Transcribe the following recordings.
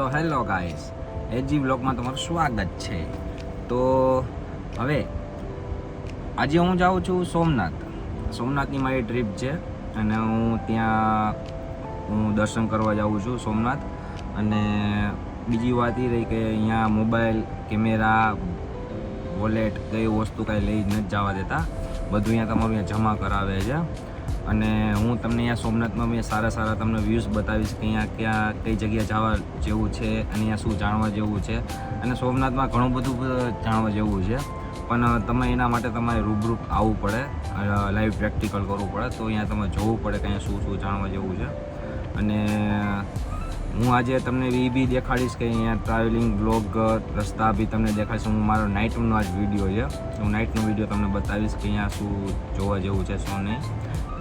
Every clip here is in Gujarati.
સો હેલો ગાઈસ, એજી બ્લોગમાં તમારું સ્વાગત છે. તો હવે આજે હું જાઉં છું સોમનાથની મારી ટ્રીપ છે અને હું દર્શન કરવા જાઉં છું સોમનાથ. અને બીજી વાત એ રહી કે અહીંયા મોબાઈલ, કેમેરા, વોલેટ કઈ વસ્તુ કાંઈ લઈ નથી જવા દેતા, બધું અહીંયા તમારું અહીંયા જમા કરાવે છે. અને હું તમને અહીંયા સોમનાથમાં મેં સારા તમને વ્યૂઝ બતાવીશ કે અહીંયા કઈ જગ્યા જવા જેવું છે અને અહીંયા શું જાણવા જેવું છે. અને સોમનાથમાં ઘણું બધું જાણવા જેવું છે, પણ તમે એના માટે તમારે રૂબરૂ આવવું પડે, લાઈવ પ્રેક્ટિકલ કરવું પડે. તો અહીંયા તમે જોવું પડે કે અહીંયા શું જાણવા જેવું છે. અને હું આજે તમને એ બી દેખાડીશ કે અહીંયા ટ્રાવેલિંગ બ્લોગ રસ્તા બી તમને દેખાડીશ. હું મારો નાઇટનો આ જ વિડીયો છે, હું નાઇટનો વિડીયો તમને બતાવીશ કે અહીંયા શું જોવા જેવું છે શું નહીં.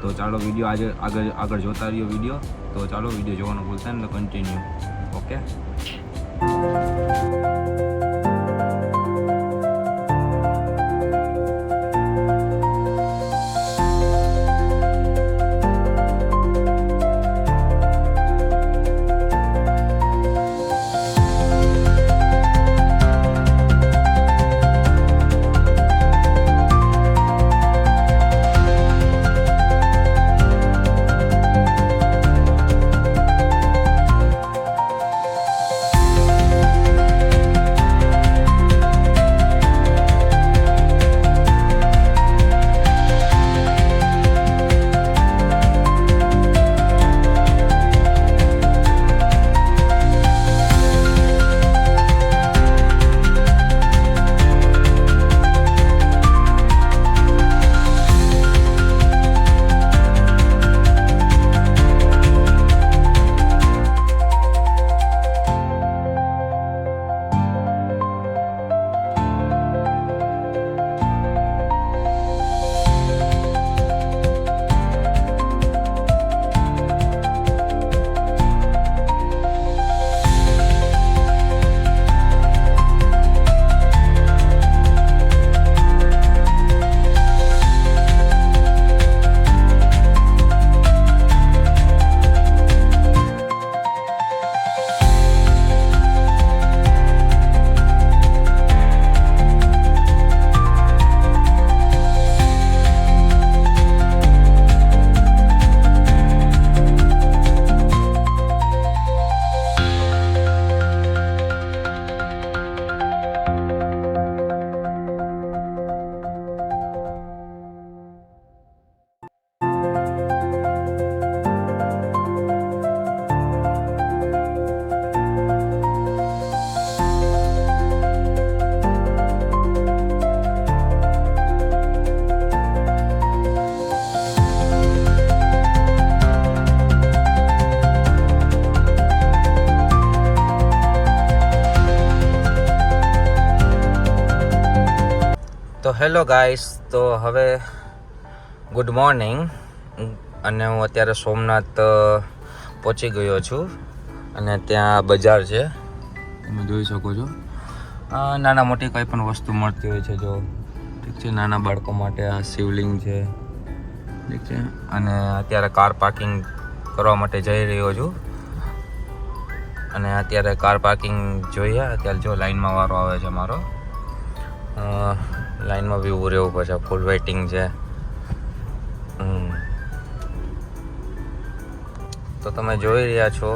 તો ચાલો વિડીયો આજે આગળ જોતા રહ્યો વિડીયો. તો ચાલો વિડીયો જોવાનું ભૂલતા ને, કન્ટિન્યુ. ઓકે. તો હેલો ગાઈસ, તો હવે ગુડ મોર્નિંગ. અને હું અત્યારે સોમનાથ પહોંચી ગયો છું અને ત્યાં બજાર છે, તમે જોઈ શકો છો. નાના મોટી કંઈ પણ વસ્તુ મળતી હોય છે. જો ઠીક છે, નાના બાળકો માટે આ શિવલિંગ છે, ઠીક છે. અને અત્યારે કાર પાર્કિંગ કરવા માટે જઈ રહ્યો છું. અને અત્યારે કાર પાર્કિંગ જોઈએ. અત્યારે જો લાઈનમાં વારો આવે છે મારો, લાઈનમાં બી ઊભું રહેવું પડશે, ફૂલ વેઇટિંગ છે. તો તમે જોઈ રહ્યા છો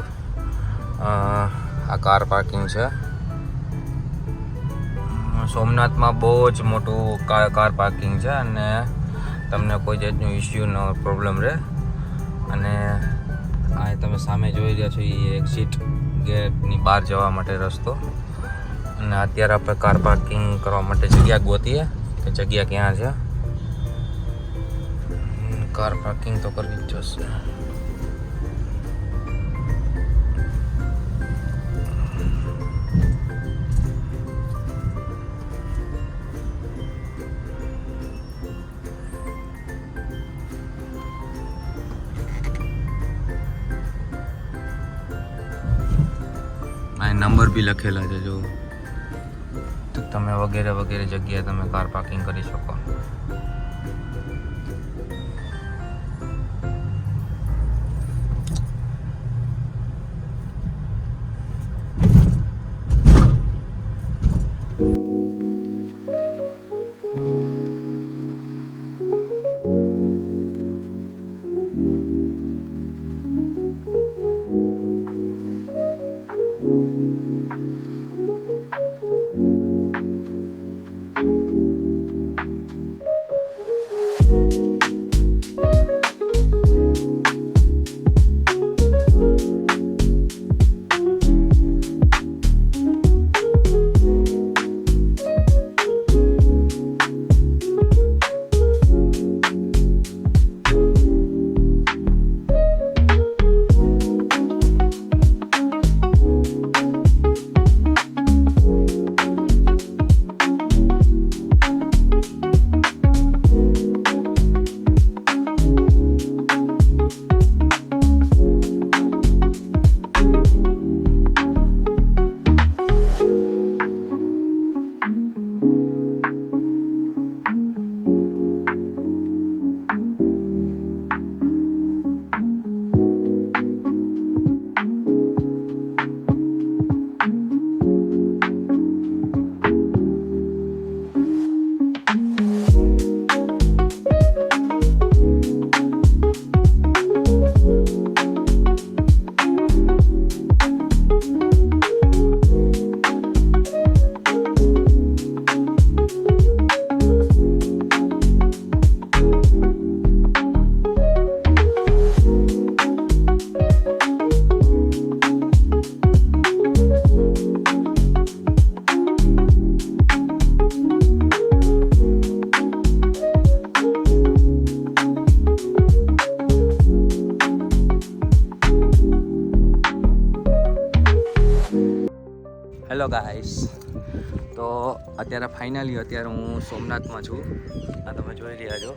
આ કાર પાર્કિંગ છે. સોમનાથમાં બહુ જ મોટું કાર પાર્કિંગ છે અને તમને કોઈ જાતનું ઇસ્યુ ન પ્રોબ્લેમ રહે. અને આ તમે સામે જોઈ રહ્યા છો એ એક્ઝિટ ગેટની બહાર જવા માટે રસ્તો. અને અત્યારે આપણે કાર પાર્કિંગ કરવા માટે જગ્યા ગોતીએ કે જગ્યા ક્યાં છે. કાર પાર્કિંગ તો કરવી જ જશે. નંબર બી લખેલા છે જો, તો તમે વગેરે જગ્યાએ તમે કાર પાર્કિંગ કરી શકો. હેલો ગાઈસ, તો અત્યારે ફાઇનલી હું સોમનાથમાં છું. આ તમે જોઈ રહ્યા છો.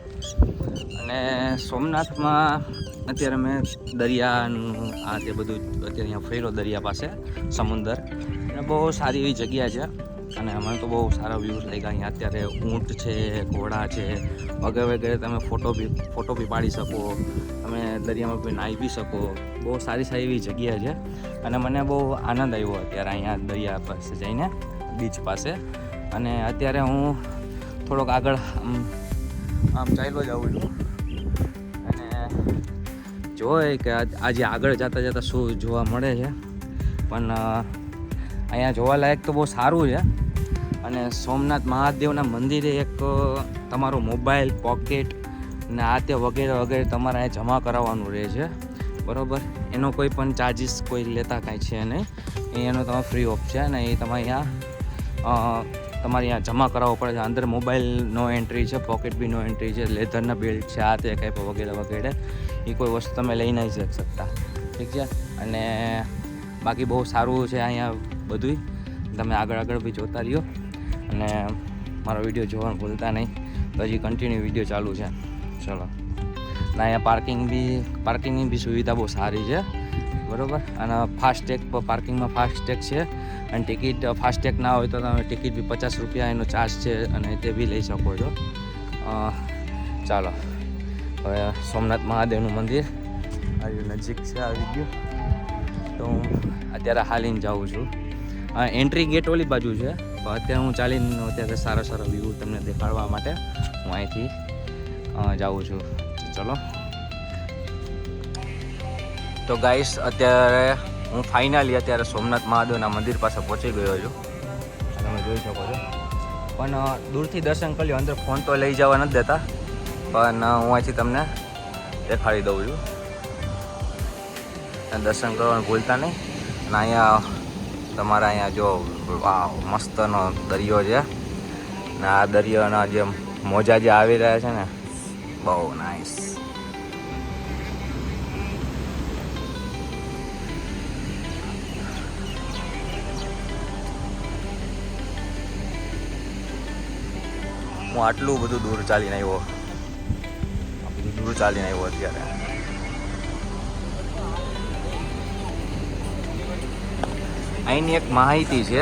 અને સોમનાથમાં અત્યારે મેં દરિયાનું આ તે બધું અત્યારે અહીંયા ફર્યો, દરિયા પાસે સમુદર, અને બહુ સારી એવી જગ્યા છે. અને મને તો બહુ સારા વ્યૂઝ લાગ્યા. અહીંયા અત્યારે ઊંટ છે, ઘોડા છે, વગેરે વગેરે. તમે ફોટો બી પાડી શકો, તમે દરિયામાં બી નાહી બી શકો. બહુ સારી એવી જગ્યા છે. અને મને બહુ આનંદ આવ્યો અત્યારે અહીંયા દરિયા પાસે જઈને, બીચ પાસે. અને અત્યારે હું થોડોક આગળ આમ ચાલ્યો જાઉં છું. અને જોઈએ કે આજે આગળ જતાં શું જોવા મળે છે. પણ અહીંયા જોવાલાયક તો બહુ સારું છે. અને સોમનાથ મહાદેવના મંદિરે એક તમારો મોબાઈલ, પોકેટ ને આ તે વગેરે વગેરે તમારે અહીંયા જમા કરાવવાનું રહે છે, બરાબર. એનો કોઈ પણ ચાર્જિસ કોઈ લેતા કાંઈ છે નહીં. એનો તમે ફ્રી ઓફ છે. અને એ તમે અહીંયા તમારે અહીંયા જમા કરાવવો પડે છે. અંદર મોબાઈલ નો એન્ટ્રી છે, પોકેટ બી નો એન્ટ્રી છે, લેધરના બેલ્ટ છે, આ તે કંઈ વગેરે વગેરે. એ કોઈ વસ્તુ તમે લઈ નહીં જઈ શકતા, ઠીક છે. અને બાકી બહુ સારું છે અહીંયા બધું. તમે આગળ બી જોતા રહ્યો અને મારો વિડીયો જોવાનું ભૂલતા નહીં. તો હજી કન્ટિન્યુ વિડીયો ચાલુ છે. ચલો. ના, અહીંયા પાર્કિંગની બી સુવિધા બહુ સારી છે, બરાબર. અને ફાસ્ટેગ પાર્કિંગમાં ફાસ્ટેગ છે. અને ટિકિટ ફાસ્ટેગ ના હોય તો તમે ટિકિટ બી 50 રૂપિયા એનો ચાર્જ છે, અને તે બી લઈ શકો છો. ચાલો, હવે સોમનાથ મહાદેવનું મંદિર આવ્યું, નજીક છે આવી ગયું. તો હું અત્યારે હાલીને જાઉં છું. એન્ટ્રી ગેટ ઓલી બાજુ છે, પણ અત્યારે હું ચાલીને અત્યારે સારા વ્યૂ તમને દેખાડવા માટે હું અહીંથી જાઉં છું. ચલો. તો ગાઈસ, અત્યારે હું ફાઇનલી સોમનાથ મહાદેવના મંદિર પાસે પહોંચી ગયો છું. તમે જોઈ શકો છો. પણ દૂરથી દર્શન કરી લો. અંદર ફોન તો લઈ જવા નથી દેતા, પણ હું અહીંથી તમને દેખાડી દઉં છું. દર્શન કરવાનું ભૂલતા નહીં. અને અહીંયા તમારા અહીંયા જો વાહ, મસ્તનો દરિયો છે. ને આ દરિયાના જે મોજા જે આવી રહ્યા છે ને, બહુ નાઇસ. હું આટલું બધું દૂર ચાલીને આવ્યો અત્યારે. અહીંની એક માહિતી છે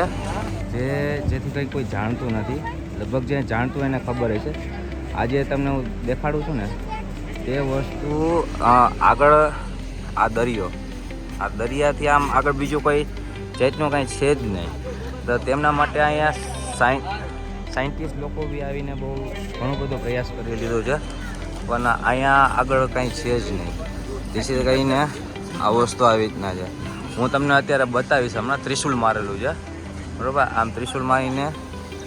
જેથી કંઈ કોઈ જાણતું નથી. લગભગ જે જાણતું એને ખબર હશે. આજે તમને હું દેખાડું છું ને તે વસ્તુ આગળ આ દરિયાથી આમ આગળ બીજું કોઈ જાતનું કાંઈ છે જ નહીં. તો તેમના માટે અહીંયા સાયન્ટિસ્ટ લોકો બી આવીને બહુ ઘણો બધો પ્રયાસ કરી લીધો છે, પણ અહીંયા આગળ કાંઈ છે જ નહીં. જેથી કરીને આ વસ્તુ આવી રીતના છે. હું તમને અત્યારે બતાવીશ. હમણાં ત્રિશુલ મારેલું છે, બરાબર. આમ ત્રિશુલ મારીને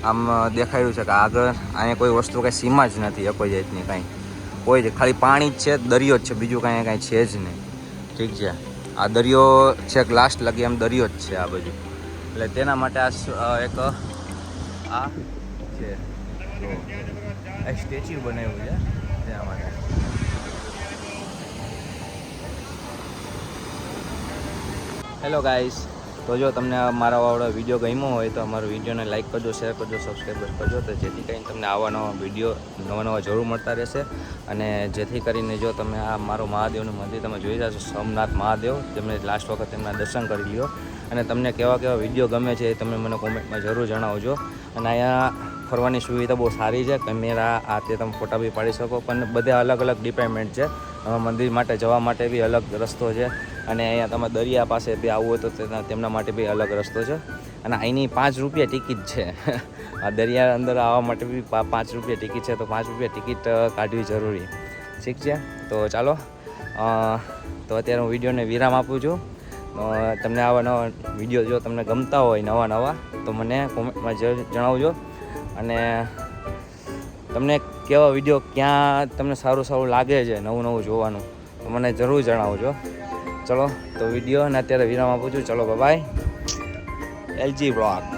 આમ દેખાડ્યું છે કે આગળ અહીંયા કોઈ વસ્તુ કાંઈ સીમા જ નથી, કોઈ જાતની કોઈ જ, ખાલી પાણી જ છે, દરિયો જ છે, બીજું કાંઈ છે જ નહીં, ઠીક છે. આ દરિયો છેક લાસ્ટ લગી એમ દરિયો જ છે આ બાજુ. એટલે તેના માટે આ એક આ છે સ્ટેચ્યુ બનાવ્યું છે તેના માટે. હેલો ગાઈસ, તો જો તમને મારા વાળો વિડીયો ગમ્યો હોય તો અમારો વિડીયોને લાઇક કરજો, શેર કરજો, સબસ્ક્રાઈબ કરજો, તો જેથી કરીને તમને આવા નવા વિડીયો નવા જરૂર મળતા રહેશે. અને જેથી કરીને જો તમે આ મારો મહાદેવનું મંદિર તમે જોઈ રહ્યા છો, સોમનાથ મહાદેવ, તેમને લાસ્ટ વખત તેમના દર્શન કરી લ્યો. અને તમને કેવા વિડીયો ગમે છે એ તમે મને કોમેન્ટમાં જરૂર જણાવજો. અને અહીંયા ફરવાની સુવિધા બહુ સારી છે. કેમેરા આ તે તમે ફોટા બી પાડી શકો, પણ બધા અલગ ડિપાર્ટમેન્ટ છે. મંદિર માટે જવા માટે બી અલગ રસ્તો છે. અને અહીંયા તમે દરિયા પાસે બી આવવું હોય તો તેમના માટે બી અલગ રસ્તો છે. અને અહીંની 5 રૂપિયા ટિકિટ છે. આ દરિયા અંદર આવવા માટે બી 5 રૂપિયા ટિકિટ છે. તો 5 રૂપિયા ટિકિટ કાઢવી જરૂરી, ઠીક છે. તો ચાલો, તો અત્યારે હું વિડીયોને વિરામ આપું છું. તમને આવા નવા વિડીયો જો તમને ગમતા હોય નવા તો મને કોમેન્ટમાં જણાવજો. અને તમને કેવા વિડીયો ક્યાં તમને સારું લાગે છે નવું જોવાનું, તો મને જરૂર જણાવજો. ચલો, તો વિડીયો ને અત્યારે વિરામ આપું છું. ચલો, બાય. LG blog.